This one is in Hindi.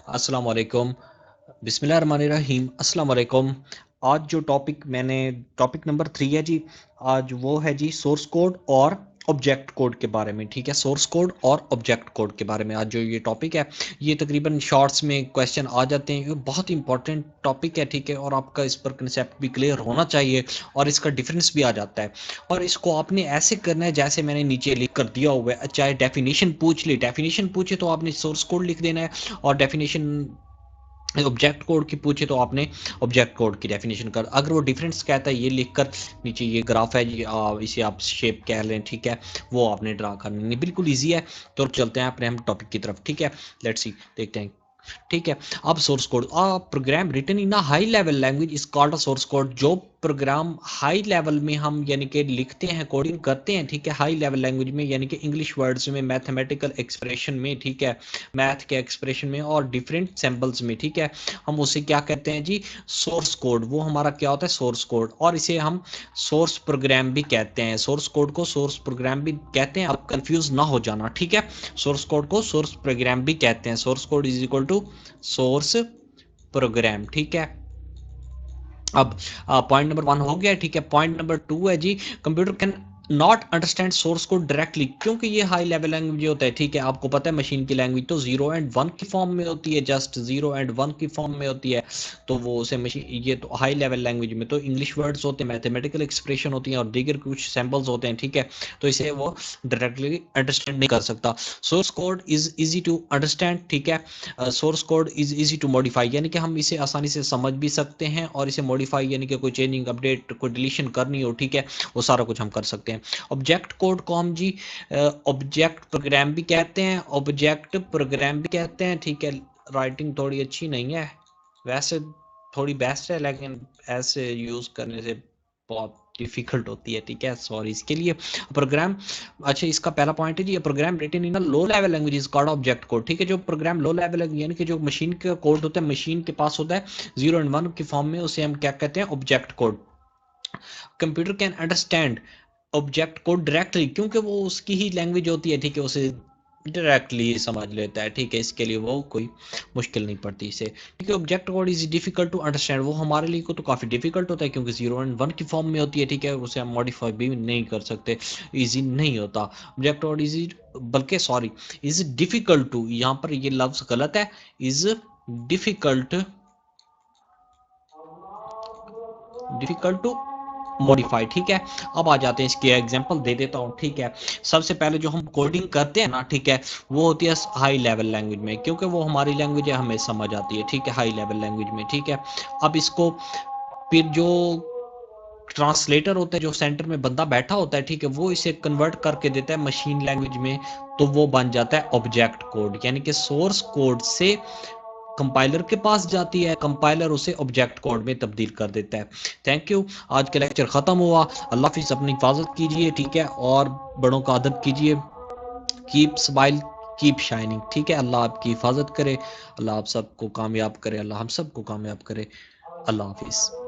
अस्सलाम वालेकुम। बिस्मिल्लाहिर्रहमानिर्रहीम। अस्सलाम वालेकुम। आज जो टॉपिक नंबर 3 है जी। आज वो है जी सोर्स कोड और ऑब्जेक्ट कोड के बारे में। ठीक है, सोर्स कोड और ऑब्जेक्ट कोड के बारे में आज जो ये टॉपिक है, ये तकरीबन शॉर्ट्स में क्वेश्चन आ जाते हैं। ये बहुत इंपॉर्टेंट टॉपिक है, ठीक है, और आपका इस पर कंसेप्ट भी क्लियर होना चाहिए और इसका डिफरेंस भी आ जाता है। और इसको आपने ऐसे करना है जैसे मैंने नीचे लिख कर दिया हुआ है। चाहे डेफिनेशन पूछ ली, डेफिनेशन पूछे तो आपने सोर्स कोड लिख देना है, और डेफिनेशन ऑब्जेक्ट कोड की पूछे तो आपने ऑब्जेक्ट कोड की डेफिनेशन कर। अगर वो डिफरेंस कहता है ये लिखकर नीचे ये ग्राफ है जी, इसे आप शेप कह लें, ठीक है, वो आपने ड्रा करना नहीं। बिल्कुल इजी है। तो चलते हैं अपने हम टॉपिक की तरफ। ठीक है, लेट्स सी, देखते हैं। ठीक है, अब source code program written in high level language is called a source code. जो प्रोग्राम हाई लेवल में हम यानी कि लिखते हैं, कोडिंग करते हैं, ठीक है, हाई लेवल लैंग्वेज में यानी कि इंग्लिश वर्ड्स में, मैथमेटिकल एक्सप्रेशन में, ठीक है, मैथ के एक्सप्रेशन में और डिफरेंट सिंबल्स में, ठीक है, हम उसे क्या कहते हैं जी, सोर्स कोड। वो हमारा क्या होता है, सोर्स कोड। और इसे हम सोर्स प्रोग्राम भी कहते हैं। सोर्स कोड को सोर्स प्रोग्राम भी कहते हैं, आप कंफ्यूज ना हो जाना, ठीक है। सोर्स कोड को सोर्स प्रोग्राम भी कहते हैं। Source code is equal to source program, ठीक है। अब पॉइंट नंबर 1 हो गया, ठीक है। पॉइंट नंबर 2 है जी, computer can not understand source code directly, क्योंकि ये हाई लेवल लैंग्वेज होता है, ठीक है। आपको पता है मशीन की लैंग्वेज तो 0 एंड 1 की फॉर्म में होती है, जस्ट 0 एंड 1 की फॉर्म में होती है। तो वो उसे मशीन, ये तो हाई लेवल लैंग्वेज में तो इंग्लिश वर्ड्स होते हैं, मैथमेटिकल एक्सप्रेशन होती हैं और दीगर कुछ सैम्पल्स होते हैं, ठीक है। तो इसे वो डायरेक्टली अंडरस्टैंड नहीं कर सकता। Source code is easy to understand, ठीक है। Source code is easy to modify, यानी कि हम इसे आसानी से समझ भी सकते हैं, और इसे मॉडिफाई यानी कि कोई चेंजिंग, अपडेट, कोई डिलीशन करनी हो, ठीक है, वो सारा कुछ हम कर सकते हैं। ऑब्जेक्ट कोड को हम जी ऑब्जेक्ट प्रोग्राम भी कहते हैं, ऑब्जेक्ट प्रोग्राम भी कहते हैं, ठीक है। राइटिंग थोड़ी अच्छी नहीं है, वैसे थोड़ी बेस्ट है, लेकिन ऐसे यूज करने से बहुत डिफिकल्ट होती है, ठीक है, सॉरी इसके लिए। प्रोग्राम, अच्छा, इसका पहला पॉइंट है जी, program written in low level language is called object code, ठीक है। जो प्रोग्राम लो लेवल यानी कि जो मशीन का कोड होता है, मशीन के पास होता है 0 एंड 1 की फॉर्म में, उसे हम क्या कहते हैं, object code. Computer can understand object code directly, क्योंकि वो उसकी ही लैंग्वेज होती है, ठीक है, उसे डायरेक्टली समझ लेता है, ठीक है, इसके लिए वो कोई मुश्किल नहीं पड़ती इसे, ठीक है। Object code is difficult to understand, वो हमारे लिए को तो काफ़ी डिफिकल्ट होता है, क्योंकि 0 एंड 1 की फॉर्म में होती है, ठीक है, उसे हम मॉडिफाई भी नहीं कर सकते, ईजी नहीं होता। ऑब्जेक्ट कोड इज, बल्कि सॉरी, इज डिफिकल्ट टू, यहाँ पर ये लफ्ज गलत है, is difficult, difficult to modify, ठीक है। अब आ जाते हैं, इसके एग्जांपल दे देता हूँ, ठीक है। सबसे पहले जो हम कोडिंग करते हैं ना, ठीक है, वो होती है हाई लेवल लैंग्वेज में, क्योंकि वो हमारी लैंग्वेज है, हमें समझ आती है, ठीक है, हाई लेवल लैंग्वेज में, ठीक है। अब इसको फिर जो ट्रांसलेटर होता है, जो सेंटर में बंदा बैठा होता है, ठीक है, वो इसे कन्वर्ट करके देता है मशीन लैंग्वेज में, तो वो बन जाता है ऑब्जेक्ट कोड, यानी कि सोर्स कोड से कंपाइलर के पास जाती है, कंपाइलर उसे ऑब्जेक्ट कोड में तब्दील कर देता है। थैंक यू, आज का लेक्चर खत्म हुआ। अल्लाह हाफिज़, अपनी हिफाजत कीजिए, ठीक है, और बड़ों का अदब कीजिए। कीप स्माइल, कीप शाइनिंग, ठीक है। अल्लाह आपकी हिफाजत करे, अल्लाह आप सबको कामयाब करे, अल्लाह हम सबको कामयाब करे। अल्लाह हाफिज़।